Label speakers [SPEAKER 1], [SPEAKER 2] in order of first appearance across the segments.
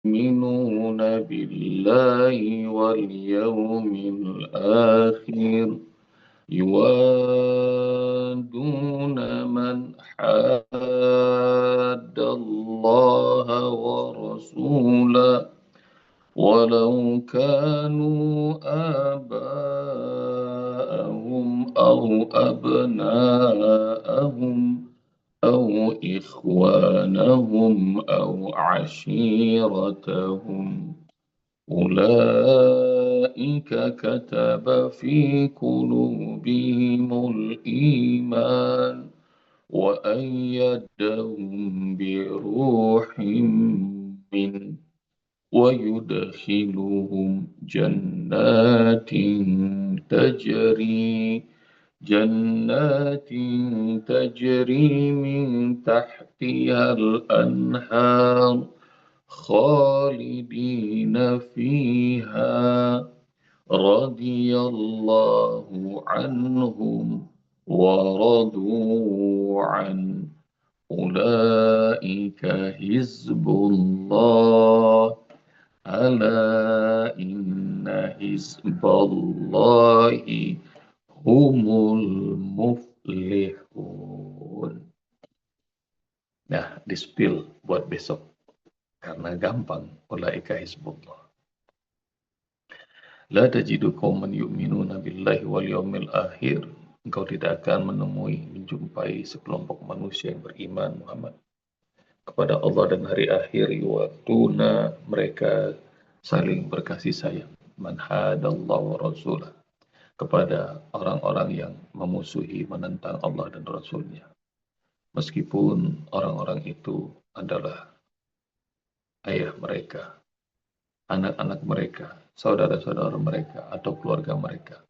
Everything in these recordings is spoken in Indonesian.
[SPEAKER 1] يؤمنون بالله واليوم الآخر يوادون من حاد الله ورسوله ولو كانوا آباءهم أو أبناءهم أو إخوانهم أو عشيرتهم أولئك كتب في قلوبهم الإيمان وأيدهم بروح منه ويدخلهم تجري جنات تجري من تحتها الأنهار خالدين فيها رضي الله عنهم ورضوا عنه أولئك حزب الله ألا إن حزب الله humul muflihun. Nah, di-spill buat besok. Karena gampang. Ulaika hizbullah. La tajidu qauman yu'minuna billahi wal yawmil akhir. Engkau tidak akan menjumpai sekelompok manusia yang beriman Muhammad kepada Allah dan hari akhir yuwatuna mereka saling berkasih sayang man hadallahu wa rasulah kepada orang-orang yang memusuhi menentang Allah dan Rasulnya. Meskipun orang-orang itu adalah ayah mereka, anak-anak mereka, saudara-saudara mereka, atau keluarga mereka.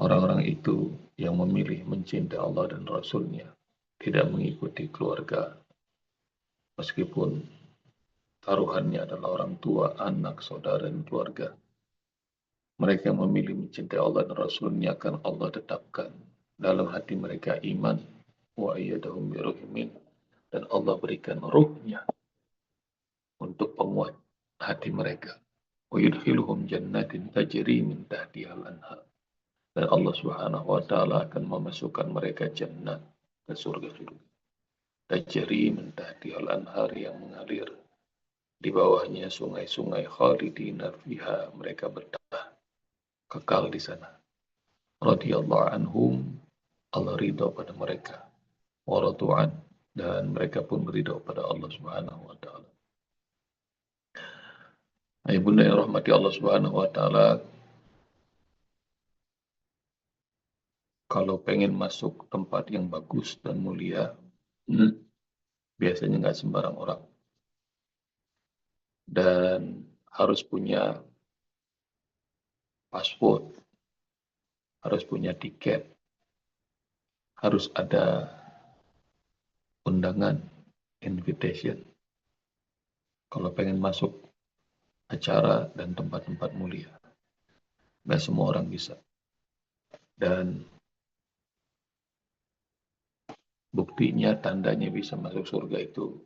[SPEAKER 1] Orang-orang itu yang memilih mencintai Allah dan Rasulnya, tidak mengikuti keluarga, meskipun taruhannya adalah orang tua, anak, saudara, dan keluarga. Mereka yang memilih mencintai Allah dan Rasulnya akan Allah tetapkan dalam hati mereka iman wa ayyadahum biruhimin dan Allah berikan ruhnya untuk penguat hati mereka. Wa yudkhiluhum jannatin tajri min tahtiha al-anhar. Dan Allah Subhanahu wa taala akan memasukkan mereka jannat ke surga-surga. Tajri min tahtiha al-anhar yang mengalir di bawahnya sungai-sungai khalidina fiha mereka betah kekal di sana. Radhiyallahu anhum Allah ridha pada mereka. Wa radu'an dan mereka pun ridha pada Allah Subhanahu wa taala. Ibunda yang rahmati Allah Subhanahu wa taala, kalau pengen masuk tempat yang bagus dan mulia, biasanya nggak sembarang orang. Dan harus punya paspor, harus punya tiket, harus ada undangan, invitation. Kalau pengen masuk acara dan tempat-tempat mulia. Nggak semua orang bisa. Dan buktinya, tandanya bisa masuk surga itu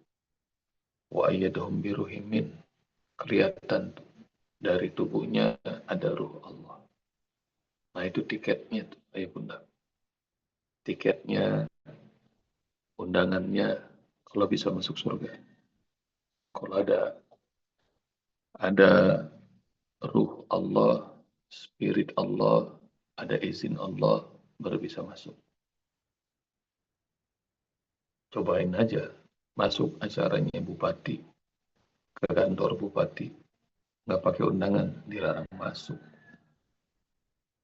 [SPEAKER 1] wa ayyadahum biruhimin. Kelihatan dari tubuhnya ada ruh Allah. Nah itu tiketnya tuh, ayah bunda. Tiketnya, undangannya kalau bisa masuk surga. Kalau ada ruh Allah, spirit Allah, ada izin Allah, baru bisa masuk. Cobain aja masuk acaranya bupati, ke kantor bupati, nggak pakai undangan, dilarang masuk.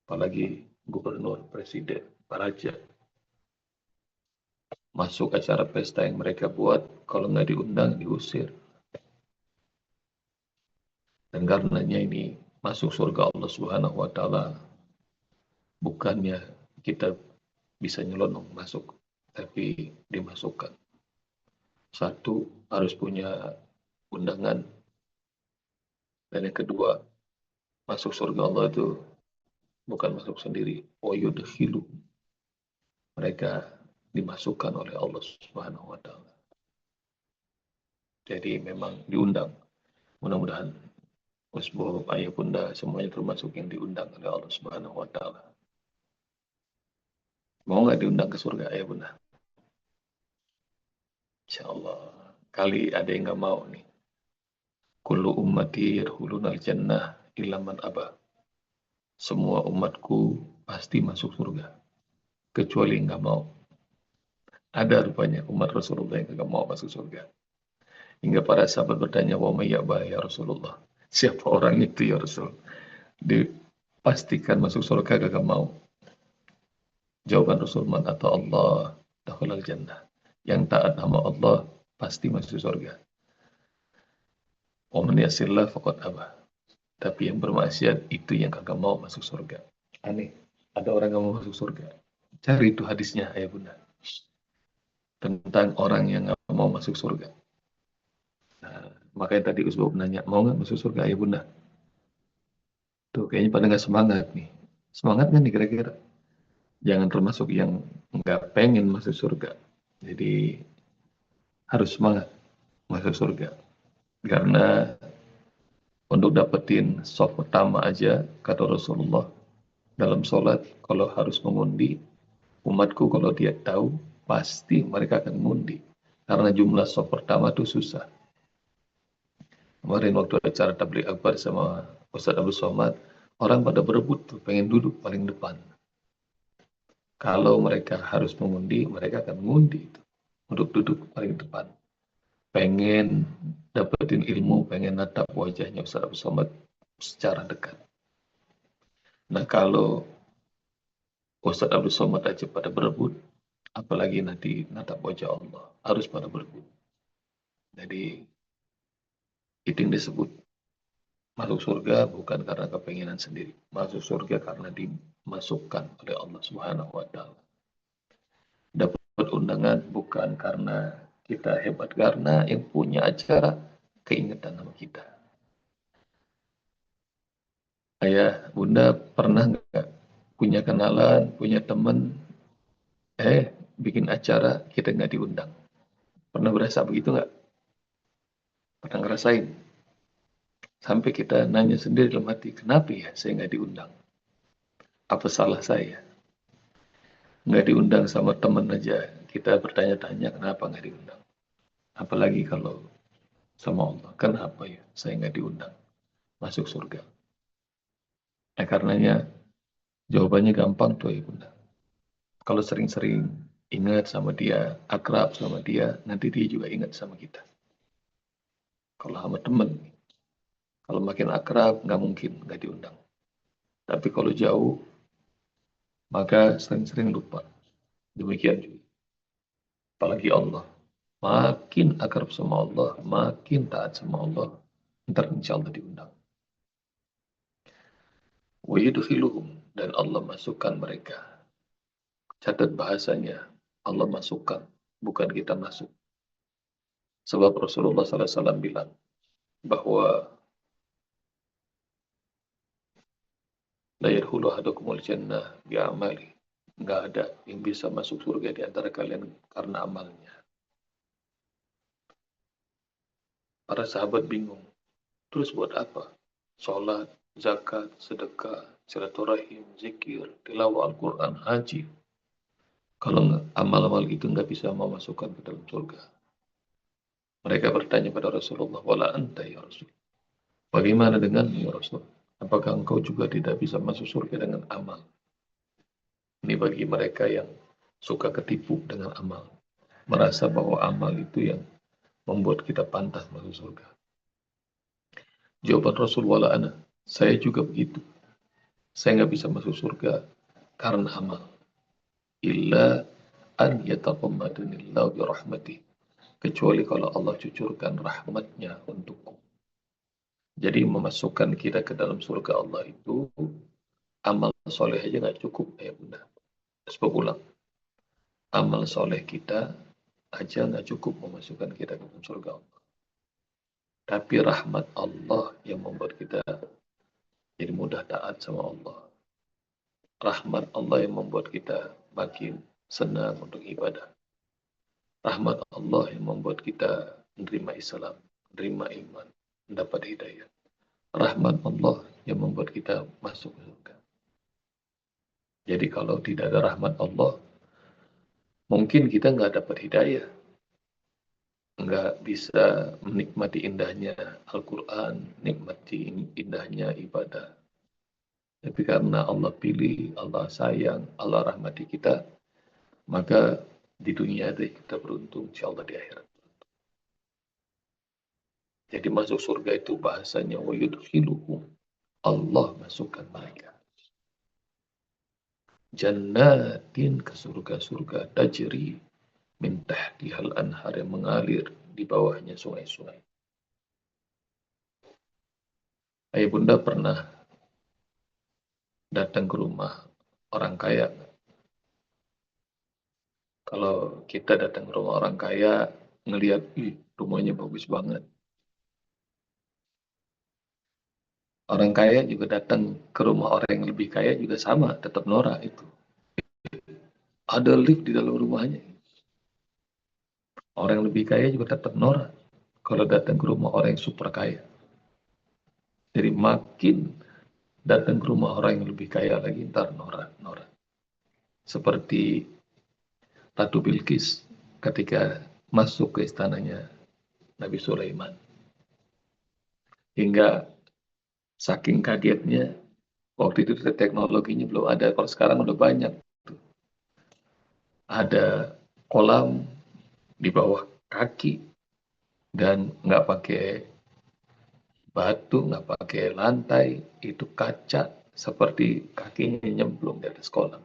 [SPEAKER 1] Apalagi gubernur, presiden, raja. Masuk acara pesta yang mereka buat, kalau nggak diundang, diusir. Dan karenanya ini masuk surga Allah Subhanahu wa taala bukannya kita bisa nyelonong masuk, tapi dimasukkan. Satu, harus punya undangan. Dan yang kedua, masuk surga Allah itu bukan masuk sendiri. Wa yudkhilu. Mereka dimasukkan oleh Allah Subhanahu wa taala. Jadi memang diundang. Mudah-mudahan usbub ayah bunda semuanya termasuk yang diundang oleh Allah Subhanahu wa taala. Mau nggak diundang ke surga ayah bunda? Insyaallah. Kali ada yang nggak mau nih. Kullu ummati yadkhulunal jannah illa man aba. Semua umatku pasti masuk surga, kecuali yang nggak mau. Ada rupanya umat Rasulullah yang nggak mau masuk surga. Hingga para sahabat bertanya, wa may ya'ba ya Rasulullah. Siapa orang itu ya Rasul? Dipastikan masuk surga gak mau. Jawaban Rasul, man atau Allah dakhulal jannah. Yang taat sama Allah pasti masuk surga. Wa man yasillah faqad aba. Tapi yang bermaksiat itu yang kagak mau masuk surga. Aneh, ada orang yang mau masuk surga. Cari itu hadisnya ayah bunda. Tentang orang yang gak mau masuk surga. Nah, makanya tadi Usbab nanya, mau nggak masuk surga ayah bunda? Tuh kayaknya pada nggak semangat nih. Semangat nggak nih kira-kira? Jangan termasuk yang nggak pengen masuk surga. Jadi harus semangat masuk surga. Karena untuk dapetin saf pertama aja, kata Rasulullah, dalam sholat, kalau harus mengundi, umatku kalau dia tahu, pasti mereka akan mengundi. Karena jumlah saf pertama itu susah. Kemarin waktu acara tabligh akbar sama Ustaz Abdul Somad, orang pada berebut tuh, pengen duduk paling depan. Kalau mereka harus mengundi, mereka akan mengundi itu untuk duduk paling depan. Pengen dapetin ilmu, pengen natap wajahnya Ustaz Abdul Somad secara dekat. Nah kalau Ustaz Abdul Somad aja pada berebut, apalagi nanti natap wajah Allah, harus pada berebut. Jadi itu yang disebut masuk surga bukan karena kepenginan sendiri. Masuk surga karena dimasukkan oleh Allah Subhanahu wa taala. Dapat undangan bukan karena kita hebat, karena yang punya acara keingetan sama kita. Ayah, bunda pernah nggak punya kenalan, punya teman, bikin acara kita nggak diundang? Pernah berasa begitu nggak? Pernah ngerasain? Sampai kita nanya sendiri dalam hati, kenapa ya saya nggak diundang? Apa salah saya? Nggak diundang sama teman aja, kita bertanya-tanya kenapa nggak diundang? Apalagi kalau sama Allah, kenapa ya saya nggak diundang masuk surga? Karenanya jawabannya gampang tuh ya bunda. Kalau sering-sering ingat sama dia, akrab sama dia, nanti dia juga ingat sama kita. Kalau sama temen, kalau makin akrab nggak mungkin nggak diundang. Tapi kalau jauh, maka sering-sering lupa. Demikian juga. Apalagi Allah. Makin akrab sama Allah, makin taat sama Allah, ntar insya Allah diundang. Wa yudkhiluhum, dan Allah masukkan mereka. Catat bahasanya, Allah masukkan, bukan kita masuk. Sebab Rasulullah SAW bilang bahwa la yadkhulu ahadukumul jannah bi'amali. Nggak ada yang bisa masuk surga di antara kalian karena amalnya. Para sahabat bingung. Terus buat apa? Sholat, zakat, sedekah, silaturahim, zikir, tilawah Al-Quran, haji. Kalau amal-amal itu nggak bisa memasukkan ke dalam surga. Mereka bertanya pada Rasulullah, wala anta ya Rasul. Bagaimana dengan ya Rasul? Apakah engkau juga tidak bisa masuk surga dengan amal? Ini bagi mereka yang suka ketipu dengan amal. Merasa bahwa amal itu yang membuat kita pantas masuk surga. Jawaban Rasul, wala ana. Saya juga begitu. Saya nggak bisa masuk surga karena amal. Illa an yataqammadunillahu bi rahmatih. Kecuali kalau Allah cucurkan rahmatnya untukku. Jadi memasukkan kita ke dalam surga Allah itu amal soleh aja nggak cukup ya bunda. Sebab ulang, amal soleh kita aja nggak cukup memasukkan kita ke dalam surga Allah. Tapi rahmat Allah yang membuat kita jadi mudah taat sama Allah. Rahmat Allah yang membuat kita makin senang untuk ibadah. Rahmat Allah yang membuat kita menerima Islam, menerima iman, mendapat hidayah. Rahmat Allah yang membuat kita masuk ke surga. Jadi kalau tidak ada rahmat Allah, mungkin kita nggak dapat hidayah, nggak bisa menikmati indahnya Al-Quran, nikmati indahnya ibadah. Tapi karena Allah pilih, Allah sayang, Allah rahmati kita, maka di dunia ada kita beruntung, insya Allah di akhirat. Jadi masuk surga itu bahasanya wa yudkhiluhum. Allah masukkan mereka. Jannatin, ke surga-surga, tajri min tahtihal anhar, yang mengalir di bawahnya sungai-sungai. Ayah bunda pernah datang ke rumah orang kaya. Kalau kita datang ke rumah orang kaya, ngelihat, rumahnya bagus banget. Orang kaya juga datang ke rumah orang yang lebih kaya juga sama, tetap norak itu. Ada lift di dalam rumahnya. Orang yang lebih kaya juga tetap norak kalau datang ke rumah orang yang super kaya. Jadi makin datang ke rumah orang yang lebih kaya lagi, ntar norak. Seperti Ratu Bilqis ketika masuk ke istananya Nabi Sulaiman. Hingga saking kagetnya, waktu itu teknologinya belum ada, kalau sekarang udah banyak. Ada kolam di bawah kaki dan nggak pakai batu, nggak pakai lantai, itu kaca seperti kakinya nyemplung di atas kolam.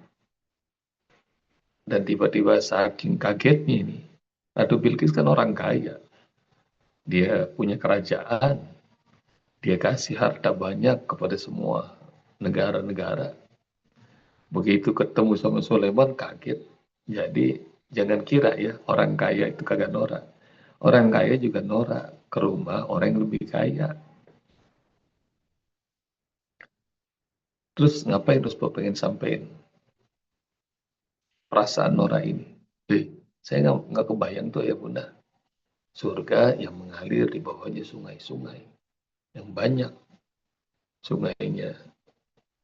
[SPEAKER 1] Dan tiba-tiba saking kagetnya ini, Ratu Bilqis kan orang kaya, dia punya kerajaan, dia kasih harta banyak kepada semua negara-negara. Begitu ketemu sama Sulaiman kaget. Jadi jangan kira ya orang kaya itu kagak norak. Orang kaya juga norak ke rumah orang yang lebih kaya. Terus ngapain terus pengen sampein perasaan norak ini? Saya nggak kebayang tuh ya bunda. Surga yang mengalir di bawahnya sungai-sungai yang banyak. Sungainya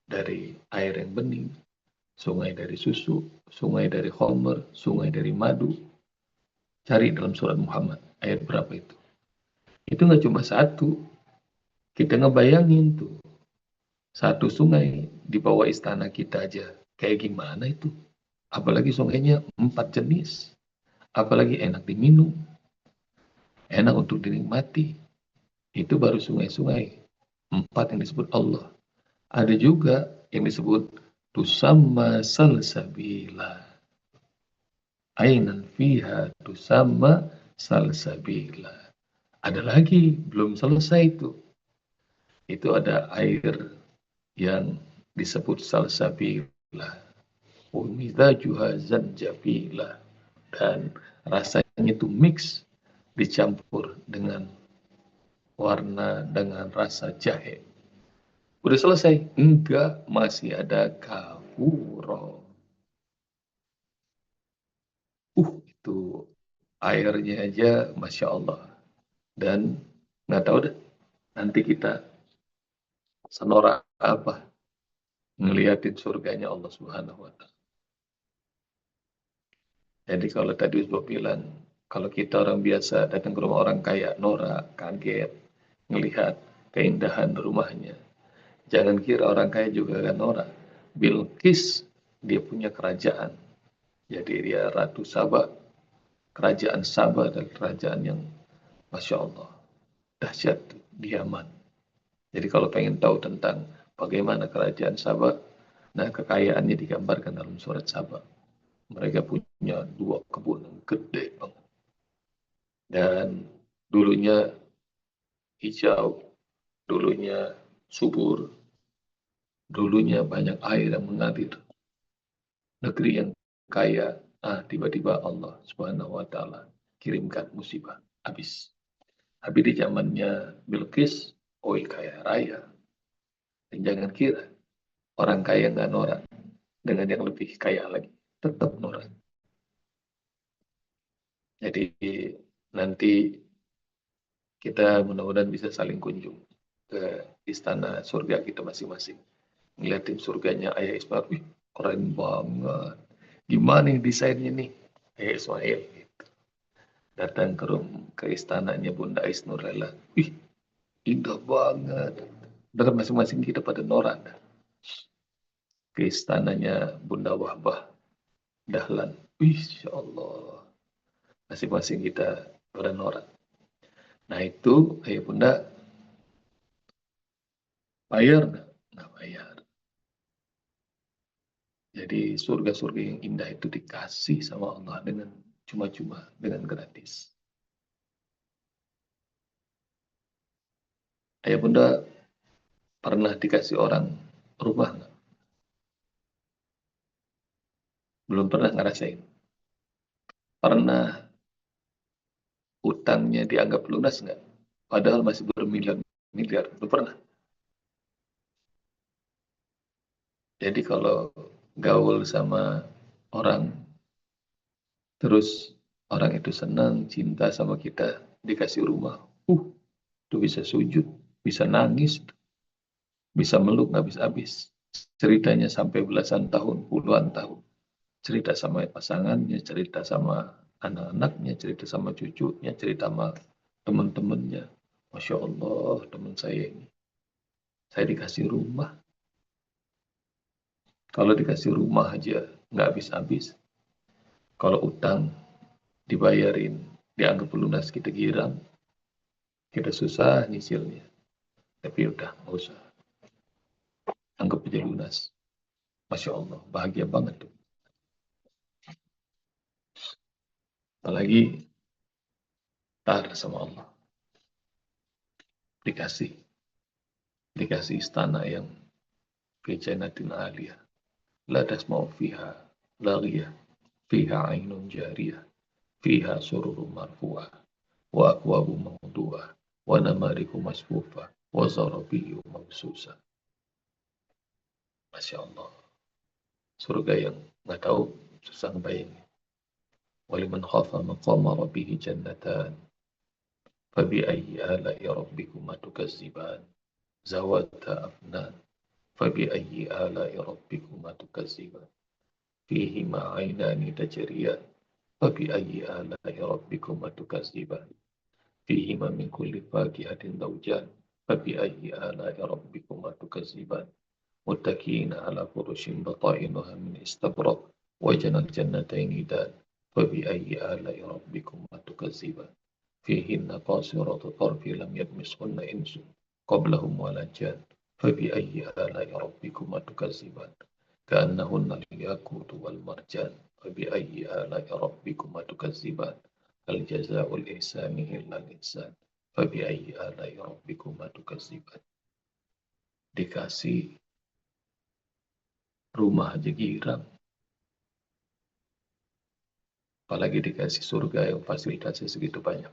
[SPEAKER 1] dari air yang bening, sungai dari susu, sungai dari khamr, sungai dari madu. Cari dalam surat Muhammad, ayat berapa itu? Itu nggak cuma satu. Kita ngebayangin tuh, satu sungai di bawah istana kita aja. Kayak gimana itu? Apalagi sungainya 4 jenis. Apalagi enak diminum, enak untuk dinikmati. Itu baru sungai-sungai. 4 yang disebut Allah. Ada juga yang disebut tusamma salsabila. Ainan fiha tusamma salsabila. Ada lagi, belum selesai itu. Itu ada air yang disebut salsabila. Umizajuha zanjabila. Dan rasanya itu mix, dicampur dengan warna, dengan rasa jahe. Udah selesai? Enggak, masih ada kafuro. Itu airnya aja Masya Allah. Dan nggak tahu deh, nanti kita senorak apa ngeliatin surganya Allah Subhanahu wa Ta'ala. Jadi kalau tadi Usbah bilang, kalau kita orang biasa datang ke rumah orang kaya, norak, kaget, ngelihat keindahan rumahnya. Jangan kira orang kaya juga kan norak. Bilqis, dia punya kerajaan. Jadi dia Ratu Saba, kerajaan Saba dan kerajaan yang Masya Allah, dahsyat di Yaman. Jadi kalau pengen tahu tentang bagaimana kerajaan Saba, nah kekayaannya digambarkan dalam surat Saba. Mereka punya 2 kebun yang gede banget. Dan dulunya hijau, dulunya subur, dulunya banyak air yang mengalir. Negeri yang kaya, tiba-tiba Allah Subhanahu wa Ta'ala kirimkan musibah, habis. Habis di zamannya Bilqis, kaya raya. Dan jangan kira orang kaya nggak norak dengan yang lebih kaya lagi, tetap norak. Jadi nanti kita mudah-mudahan bisa saling kunjung ke istana surga kita masing-masing. Ngeliatin surganya Ayah Ismail, wih, keren banget. Gimana nih desainnya nih? Ayah Ismail gitu. Datang ke istananya Bunda Ais Nurlela. Wih, indah banget. Dan masing-masing kita pada norak. Ke istananya Bunda Wahbah Dahlan. Wih, Insya Allah. Masing-masing kita pada norak. Nah itu, ayah bunda bayar nggak? Nggak bayar. Jadi surga-surga yang indah itu dikasih sama Allah dengan cuma-cuma, dengan gratis. Ayah bunda pernah dikasih orang rumah nggak? Belum pernah ngerasain. Pernah utangnya dianggap lunas nggak? Padahal masih bermiliar-miliar. Belum pernah. Jadi kalau gaul sama orang, terus orang itu senang, cinta sama kita, dikasih rumah. Itu bisa sujud, bisa nangis, bisa meluk nggak habis-habis. Ceritanya sampai belasan tahun, puluhan tahun. Cerita sama pasangannya, cerita sama anak-anaknya, cerita sama cucunya, cerita sama teman-temannya. Masya Allah, teman saya ini. Saya dikasih rumah. Kalau dikasih rumah aja nggak habis-habis. Kalau utang dibayarin, dianggap lunas, kita girang, kita susah nyicilnya. Tapi udah, nggak usah. Anggap aja lunas. Masya Allah, bahagia banget tuh. Apalagi taat sama Allah. Dikasih. Dikasih istana yang fi jannatin aliyah. La tasma'u fiha laghiyah. Fiha ainun jariyah. Fiha sururun marfu'ah. Wa akwabu mawdu'ah. Wa namariku masfufah. Wa zarabiyu mabsusah. Masya Allah. Surga yang nggak tahu, susah ngebayangin. Waliman khafa maqama rabbihi jannatan. Fabi'ayyi ala'i rabbikuma tukazziban. Zawata afnan. Fabi'ayyi ala'i rabbikuma tukazziban. Fihima aynani tajriyan. Fabi'ayyi ala'i rabbikuma tukazziban. Fihima min kulli fakihatin zawjan. Fabi'ayyi ala'i rabbikuma tukazziban. Muttaqina ala furushin batainuha min istabraq. Wajanal jannataini dan. Fabi'ayyi ala'i rabbikuma tukazziban. Fihinna qasiratu tarfi lam yadmishunna insun qablahum wala jan. Fabi'ayyi ala'i rabbikuma tukazziban. كأنهن الياقوت والمرجان فبأي آلاء ربكما تكذبان هل جزاء الإحسان إلا الإحسان فبأي آلاء ربكما تكذبان. Dikasih rumah aja girang, apalagi dikasih surga yang fasilitasnya segitu banyak.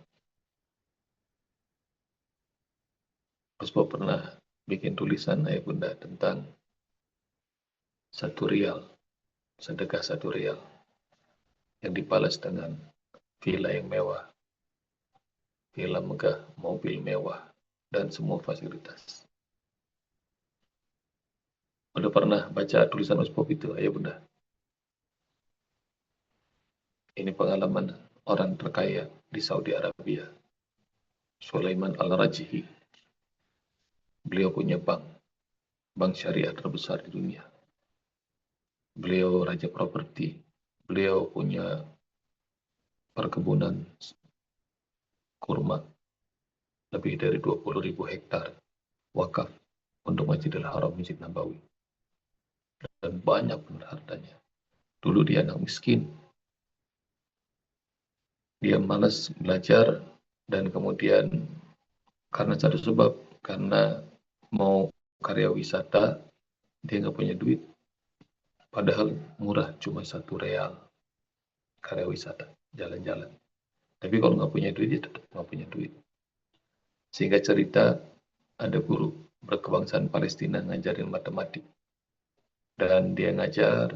[SPEAKER 1] Mas Bob pernah bikin tulisan ayah bunda tentang 1 rial, sedekah 1 rial yang dibalas dengan villa yang mewah, villa megah, mobil mewah, dan semua fasilitas. Udah pernah baca tulisan Mas Bob itu, ayah bunda? Ini pengalaman orang terkaya di Saudi Arabia, Sulaiman Al-Rajhi. Beliau punya bank syariah terbesar di dunia. Beliau raja properti. Beliau punya perkebunan kurma lebih dari 20.000 hektar wakaf untuk Masjidil Haram, Masjid Nabawi. Dan banyak benar hartanya. Dulu dia anak miskin. Dia malas belajar dan kemudian karena satu sebab, karena mau karya wisata, dia nggak punya duit. Padahal murah, cuma 1 rial karya wisata, jalan-jalan. Tapi kalau nggak punya duit, dia tetap nggak punya duit. Sehingga cerita, ada guru berkebangsaan Palestina ngajarin matematik. Dan dia ngajar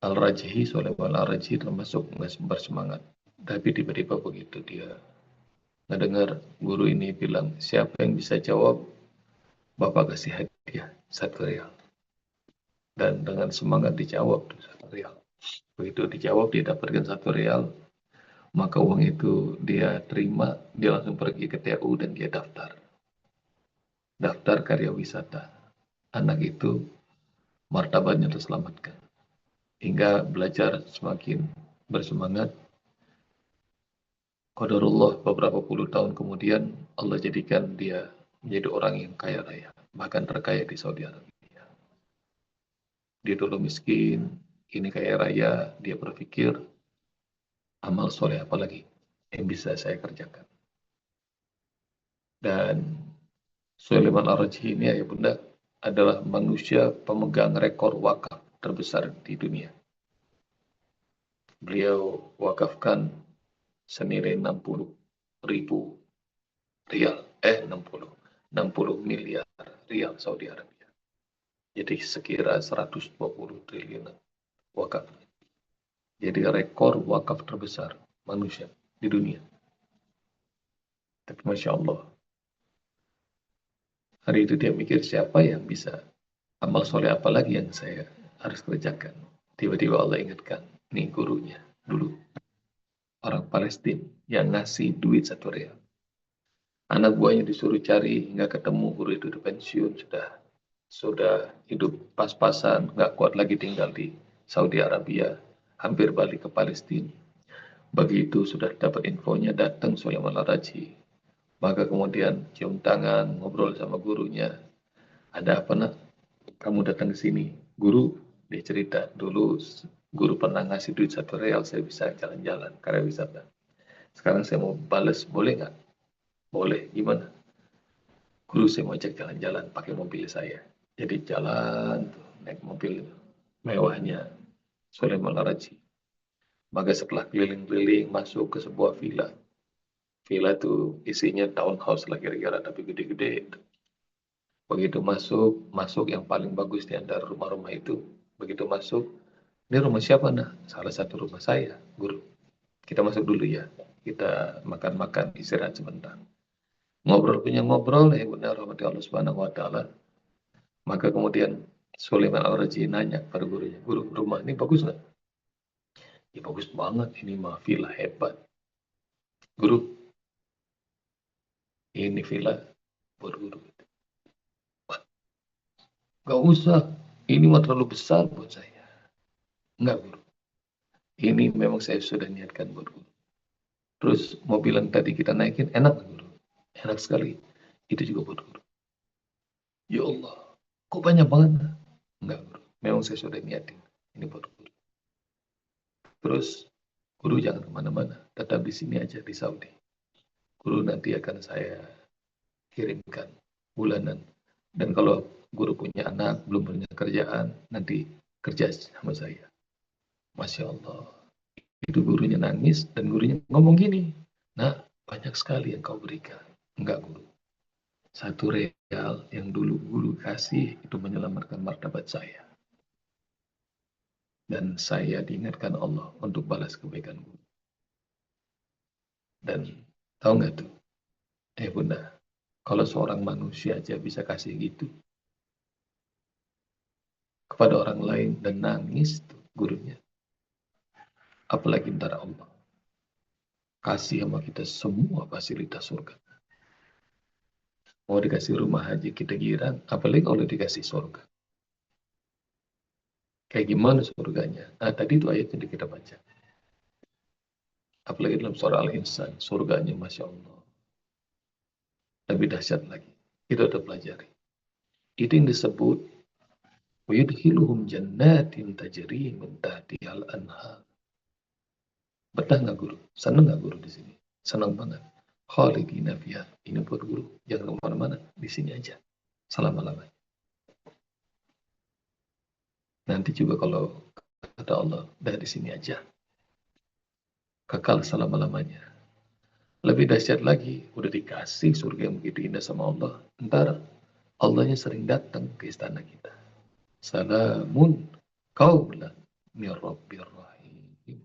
[SPEAKER 1] Al-Rajhi, Sulaiman Al-Rajhi termasuk bersemangat. Tapi tiba-tiba begitu dia ngedengar guru ini bilang, siapa yang bisa jawab, Bapak kasih hadiah 1 rial. Dan dengan semangat dijawab tuh 1 rial. Begitu dijawab dia dapatkan 1 rial, maka uang itu dia terima, dia langsung pergi ke TU dan dia daftar karya wisata. Anak itu martabatnya terselamatkan. Hingga belajar semakin bersemangat. Qadarullah beberapa puluh tahun kemudian Allah jadikan dia menjadi orang yang kaya raya, bahkan terkaya di Saudi Arabia. Dia dulu miskin, kini kaya raya, dia berpikir amal soleh apa lagi yang bisa saya kerjakan. Dan Sulaiman Ar-Rajhi ini ya bunda adalah manusia pemegang rekor wakaf terbesar di dunia. Beliau wakafkan senilai 60.000 rial, 60 miliar rial Saudi Arabia. Jadi sekira 120 triliun wakaf. Jadi rekor wakaf terbesar manusia di dunia. Tapi Masya Allah, hari itu dia mikir siapa yang bisa amal soleh apa lagi yang saya harus kerjakan. Tiba-tiba Allah ingatkan, nih gurunya dulu, orang Palestina yang ngasih duit 1 rial. Anak buahnya disuruh cari hingga ketemu, guru itu udah pensiun, sudah hidup pas-pasan, nggak kuat lagi tinggal di Saudi Arabia, hampir balik ke Palestina. Begitu sudah dapat infonya, datang Sulaiman Al-Raji. Maka kemudian cium tangan, ngobrol sama gurunya. Ada apa nak? Kamu datang ke sini. Guru, dia cerita, dulu guru pernah ngasih duit 1 rial, saya bisa jalan-jalan, karya wisata. Sekarang saya mau balas, boleh nggak? Boleh, gimana? Guru, saya mau ajak jalan-jalan pakai mobil saya. Jadi jalan, naik mobil mewahnya Sulaiman Al-Raji. Maka setelah keliling-keliling masuk ke sebuah villa. Villa itu isinya townhouse lah kira-kira, tapi gede-gede. Begitu masuk yang paling bagus di antara rumah-rumah itu. Begitu masuk, ini rumah siapa nah? Salah satu rumah saya, guru. Kita masuk dulu ya. Kita makan-makan, istirahat sebentar. Ngobrol punya ngobrol, benar rahmati Allah Subhanahu wa taala. Maka kemudian Sulaiman Al-Raji nanya pada gurunya, guru, rumah ini bagus nggak? Ya bagus banget, ini mah villa hebat. Guru, ini villa buat guru. Wah, nggak usah, ini mah terlalu besar buat saya. Enggak guru, ini memang saya sudah niatkan buat guru. Terus mobil yang tadi kita naikin enak guru? Enak sekali. Itu juga buat guru. Ya Allah, kok banyak banget? Enggak guru, memang saya sudah niatin. Ini buat guru. Terus guru jangan kemana-mana, tetap di sini aja di Saudi. Guru nanti akan saya kirimkan bulanan. Dan kalau guru punya anak, belum punya kerjaan, nanti kerja sama saya. Masya Allah. Itu gurunya nangis dan gurunya ngomong gini, nah banyak sekali yang kau berikan. Enggak guru. 1 rial yang dulu guru kasih itu menyelamatkan martabat saya. Dan saya diingatkan Allah untuk balas kebaikan guru. Dan tahu nggak tuh, bunda, kalau seorang manusia aja bisa kasih gitu kepada orang lain dan nangis tuh gurunya, apalagi antara Allah kasih sama kita semua fasilitas surga. Mau dikasih rumah haji kita girang, apalagi kalau dikasih surga. Kayak gimana surganya? Nah, tadi itu ayat yang kita baca. Apalagi dalam surah Al-Insan, surganya Masya Allah. Lebih dahsyat lagi. Itu ada pelajari. Itu yang disebut وَيُدْخِلُهُمْ جَنَّاتٍ تَجْرِي مِنْ تَحْتِهَا الْأَنْهَارُ. Betah nggak guru? Senang nggak guru di sini? Senang banget. Khalidina fiha. Ini buat guru. Jangan kemana-mana. Di sini aja. Selama-lamanya. Nanti juga kalau kata Allah, dah di sini aja. Kekal selama-lamanya. Lebih dahsyat lagi, udah dikasih surga yang begitu indah sama Allah. Ntar Allahnya sering datang ke istana kita. Salamun qaulan min rabbir rahim.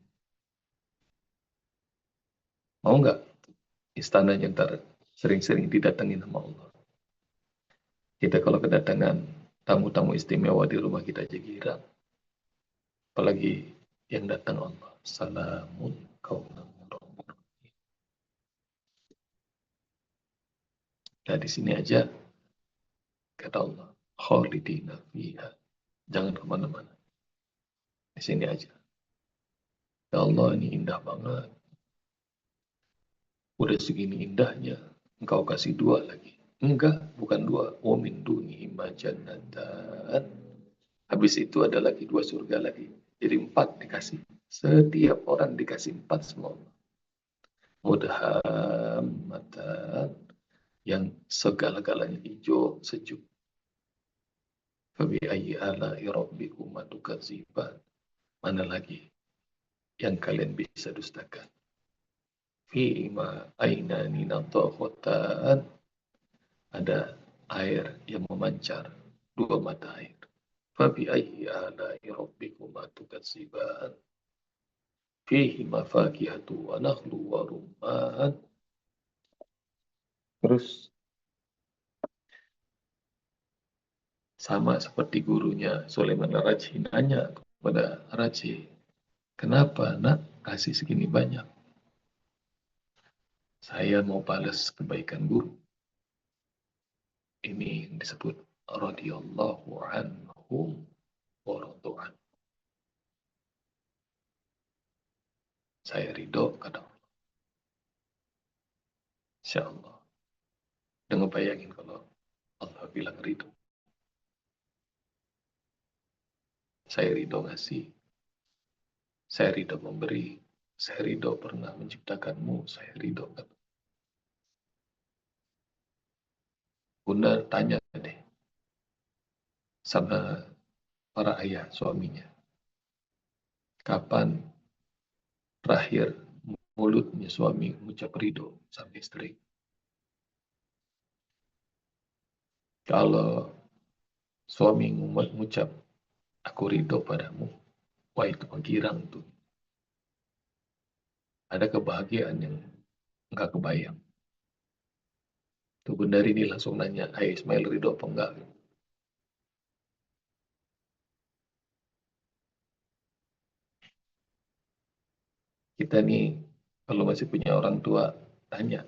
[SPEAKER 1] Mau nggak istananya ntar sering-sering didatengin sama Allah? Kita kalau kedatangan tamu-tamu istimewa di rumah kita aja girang. Apalagi yang datang Allah. Salamun qaulan min rabbir. Nah di sini aja kata Allah, khalidina fiha. Jangan kemana-mana. Di sini aja. Ya Allah ini indah banget. Udah segini indahnya. Engkau kasih dua lagi. Enggak, bukan dua. Wa min dunihi jannatan. Habis itu ada lagi dua surga lagi. Jadi empat dikasih. Setiap orang dikasih empat semua. Mudhammatan. Yang segala-galanya hijau, sejuk. Fabi ayyi ala'i rabbikuma tukadziban. Mana lagi yang kalian bisa dustakan? Fima ainani nadhakhatan. Ada air yang memancar, dua mata air. Fabi ayyi ala'i rabbikuma tukadziban. Fihima fakihatu wa nakhlu wa rumman. Terus sama seperti gurunya Sulaiman Ar-Raji nanya kepada Raji, kenapa nak kasih segini banyak? Saya mau balas kebaikan guru. Ini yang disebut radhiyallahu anhum wa radu'an. Saya ridho kata Allah. Insya Allah. Dengan bayangin kalau Allah bilang ridho. Saya ridho ngasih. Saya ridho memberi. Saya ridho pernah menciptakanmu. Saya ridho kata. Bunda tanya deh sama para ayah suaminya. Kapan terakhir mulutnya suami mengucap ridho sama istri? Kalau suami mengucap aku ridho padamu, wah itu menggirang tuh. Ada kebahagiaan yang nggak kebayang. Tuh Bunda ini langsung nanya, Hai Ismail ridho apa enggak? Kita nih kalau masih punya orang tua, tanya,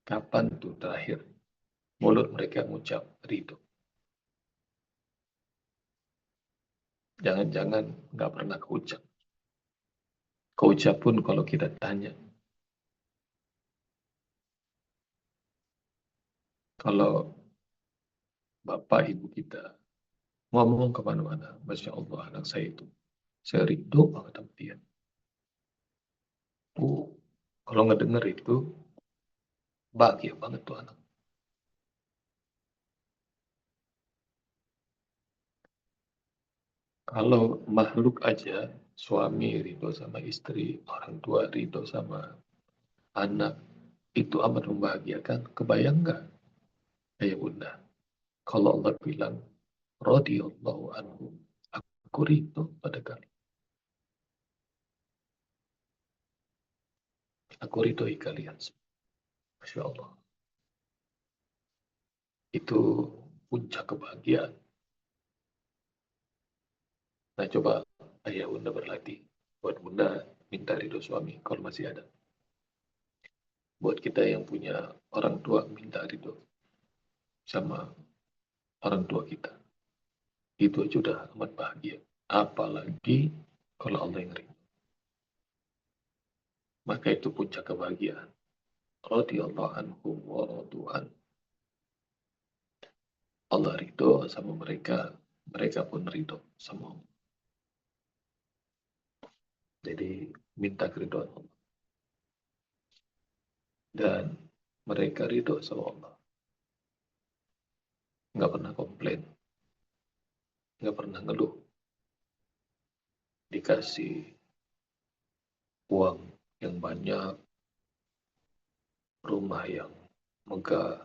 [SPEAKER 1] kapan tuh terakhir mulut mereka mengucap ridho? Jangan-jangan nggak pernah keucap. Keucap pun kalau kita tanya, kalau bapak ibu kita ngomong kemana-mana, Masya Allah anak saya itu, saya ridho banget sama dia. Kalau nggak denger itu, bahagia banget tuh anak. Kalau makhluk aja, suami ridho sama istri, orang tua ridho sama anak, itu amat membahagiakan. Kebayang nggak, ayah bunda? Kalau Allah bilang, radhiyallahu anhu, aku ridho pada kalian. Aku ridhoi kalian. Masya Allah. Itu puncak kebahagiaan. Nah coba ayah bunda berlatih. Buat bunda minta ridho suami kalau masih ada. Buat kita yang punya orang tua minta ridho sama orang tua kita. Itu aja udah amat bahagia. Apalagi kalau Allah yang ridho. Maka itu puncak kebahagiaan. Radhiyallahu anhum wa radu'an. Allah ridho sama mereka, mereka pun ridho sama Allah. Jadi minta keridhaan Allah. Dan mereka ridho sama Allah. Nggak pernah komplain. Nggak pernah ngeluh. Dikasih uang yang banyak, rumah yang megah,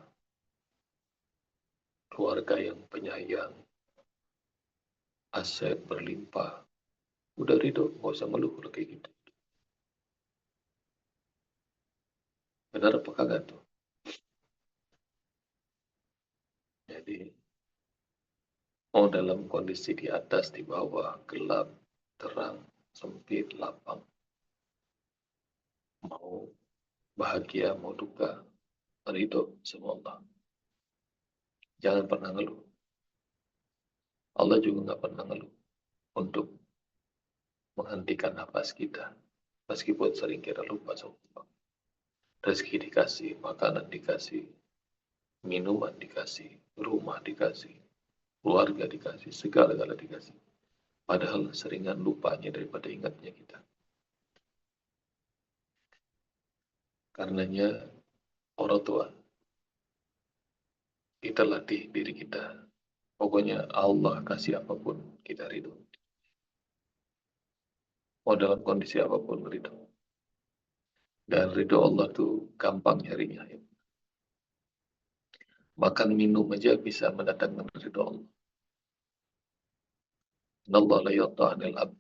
[SPEAKER 1] keluarga yang penyayang, aset berlimpah. Udah ridho, nggak usah ngeluh kalau kayak gitu. Benar apa kagak tuh? Jadi mau dalam kondisi di atas, di bawah, gelap, terang, sempit, lapang, mau bahagia, mau duka, ridho sama Allah. Jangan pernah ngeluh. Allah juga nggak pernah ngeluh untuk menghentikan nafas kita. Meskipun sering kita lupa sama Allah. Rezeki dikasih, makanan dikasih, minuman dikasih, rumah dikasih, keluarga dikasih, segala-gala dikasih. Padahal seringan lupanya daripada ingatnya kita. Karenanya orang tua, kita latih diri kita. Pokoknya Allah kasih apapun, kita ridho. Mau dalam kondisi apapun ridho. Dan ridho Allah tuh gampang nyarinya. Ya. Makan minum aja bisa mendatangkan ridho Allah. Allah la yata'anil abd.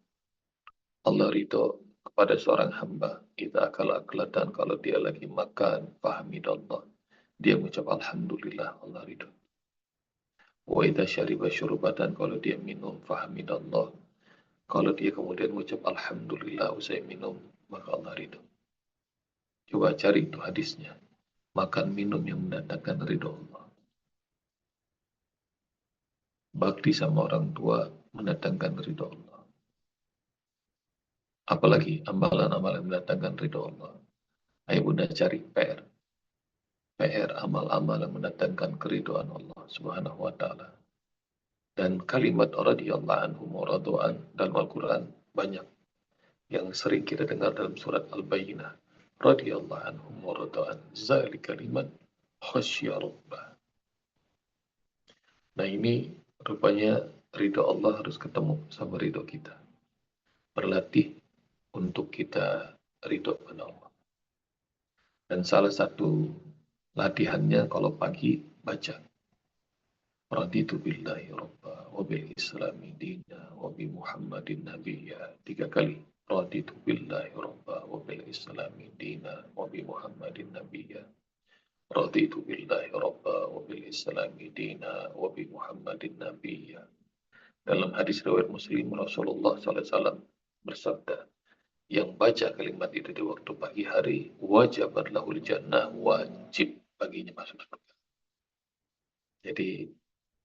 [SPEAKER 1] Allah ridho kepada seorang hamba. Kita akal-akalatan kalau dia lagi makan, fahmidallah. Dia mengucap Alhamdulillah, Allah ridho. Wa idha syariba syurubatan, kalau dia minum, fahmidallah. Kalau dia kemudian mengucap Alhamdulillah usai minum, maka Allah ridho. Coba cari itu hadisnya. Makan minum yang mendatangkan ridho Allah. Bakti sama orang tua mendatangkan ridho Allah. Apalagi amalan-amalan mendatangkan ridho Allah. Ayo bunda cari PR. PR amal-amal yang mendatangkan keridhaan Allah Subhanahu wa taala. Dan kalimat radhiyallahu anhum wa radu'an dalam Al-Qur'an banyak yang sering kita dengar dalam surat Al-Bayyinah. Radhiyallahu anhum wa radu'an. Zalika liman khasyya rabbah. Nah ini rupanya ridho Allah harus ketemu sama ridho kita. Berlatih untuk kita ridho kepada Allah. Dan salah satu latihannya kalau pagi baca. Raditu billahi rabba wa bil islami dina wa bi muhammadin nabiyya. 3 kali. Raditu billahi rabba wa bil islami dina wa bi muhammadin nabiyya. Raditu billahi rabba wa bil islami dina wa bi muhammadin nabiyya. Dalam hadis riwayat Muslim, Rasulullah SAW bersabda, yang baca kalimat itu di waktu pagi hari, wajabat lahul jannah, wajib baginya masuk surga. Jadi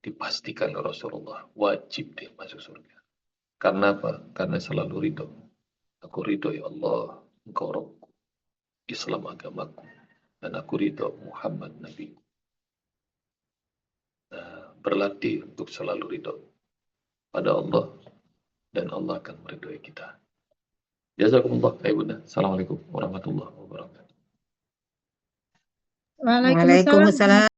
[SPEAKER 1] dipastikan Rasulullah wajib dia masuk surga. Karena apa? Karena selalu ridho. Aku ridho ya Allah, Engkau Rabbku, Islam agamaku, dan aku ridho Muhammad Nabi. Nah, berlatih untuk selalu ridho pada Allah, dan Allah akan meridhoi kita. Jazakumullah khairan, Bunda. Assalamualaikum warahmatullahi wabarakatuh.
[SPEAKER 2] Waalaikumsalam.